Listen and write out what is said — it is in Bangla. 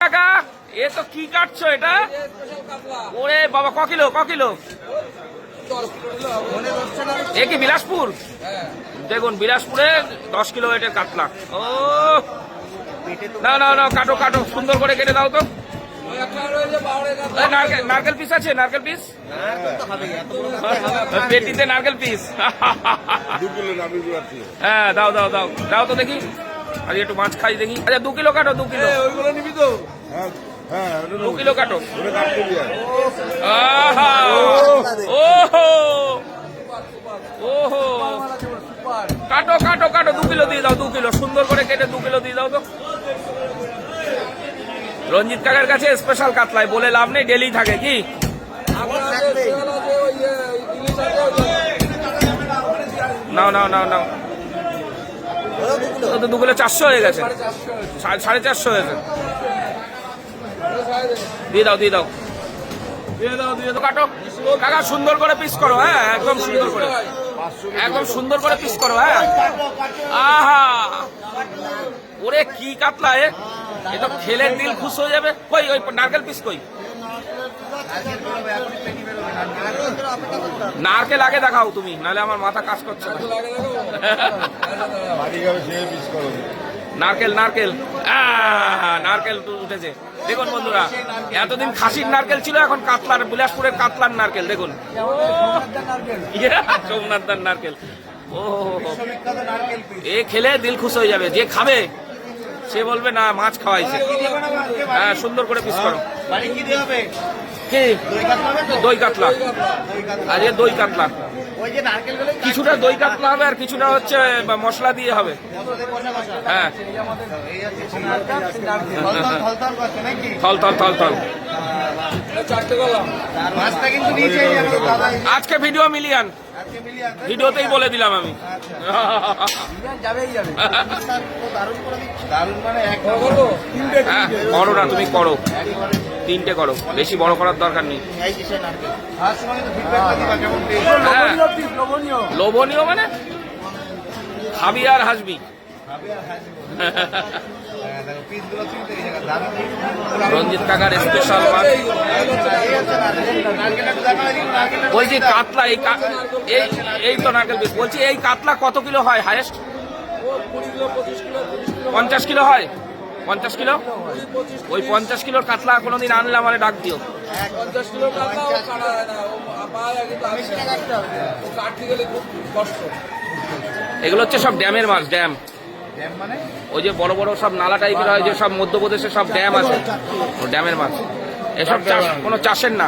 কাকা এ তো কি কাটছো এটা? ওরে বাবা, ক কিলো এ কি বিলাসপুর? দেখুন বিলাসপুরে 10 কিলো ওয়েটের কাতলা। ও না না না, কাটো কাটো, সুন্দর করে কেটে দাও তো। নারকেল পিস আছে? নারকেল পিস পেটিতে নারকেল পিস। হ্যাঁ দাও দাও দাও দাও তো দেখি, আজ একটু মাছ খাই দেখি। আচ্ছা 2 কিলো কাটো, 2 কিলো। 2 কিলো কাটো। আহা ওহো ওহো, কাটো কাটো কাটো, 2 কিলো দিয়ে দাও, 2 কিলো সুন্দর করে কেটে 2 কিলো দিয়ে দাও তো। রঞ্জিত কাকার কাছে স্পেশাল কাতলাই, বলে লাভ নেই, ডেলি থাকে কি। নাও নাও নাও নাও, 2 কিলো 400 হয়ে গেছে, 450 হয়েছে। দিয়ে দাও দিয়ে দাও দিয়ে দাও দিয়ে দাও, কাটো কাকা, সুন্দর করে পিস করো। হ্যাঁ একদম সুন্দর করে, একদম সুন্দর করে পিস করো। হ্যাঁ আহা, ওরে কি কাতলা এ, এ তো খেলে দিল খুশ হয়ে যাবে। কই ওই নারকেল পিস কই? নারকেল আগে দেখাও তুমি, নাহলে আমার মাথা কাজ করছে না। নারকেল নারকেল নারকেল উঠেছে। দেখুন বন্ধুরা, এতদিন খাসির নারকেল ছিল, এখন কাতলার, বিলাসপুরের কাতলার নারকেল। দেখুন সোমনাথদার নারকেল। ও এ খেলে দিল খুশ হয়ে যাবে, যে খাবে সে বলবে না মাছ খাওয়াইছে। হ্যাঁ সুন্দর করে পিস করো। কি দই কাতলা? আজ দই কাতলা, কিছুটা দই কাতলা হবে আর কিছুটা হচ্ছে মশলা দিয়ে হবে। হ্যাঁ থল থল থল থল। আজকে ভিডিও মিলিয়ন, ভিডিওতেই বলে দিলাম আমি। করো না তুমি, করো 3টে করো, বেশি বড় করার দরকার নেই। লোভনীয় মানে খাবি আর হাসবি। রঞ্জিত কাকার স্পেশাল মাছ। বলছি কাতলা, এই তো নারকেল পিস। বলছি এই কাতলা কত কিলো হয় হাইয়েস্ট? 50 কিলো হয়? 50 কিলো? ওই 50 কিলোর কাতলা কোনোদিন আনলে আমার ডাক দিও। 50 কিলো কাতলা এগুলো হচ্ছে সব ড্যামের মাছ। ড্যাম মানে ওই যে বড় বড় সব নালা টাইপের হয়, যে সব মধ্যপ্রদেশে সব ড্যাম আছে, ও ড্যামের মাছ। এসব চাষ কোনো চাষের না।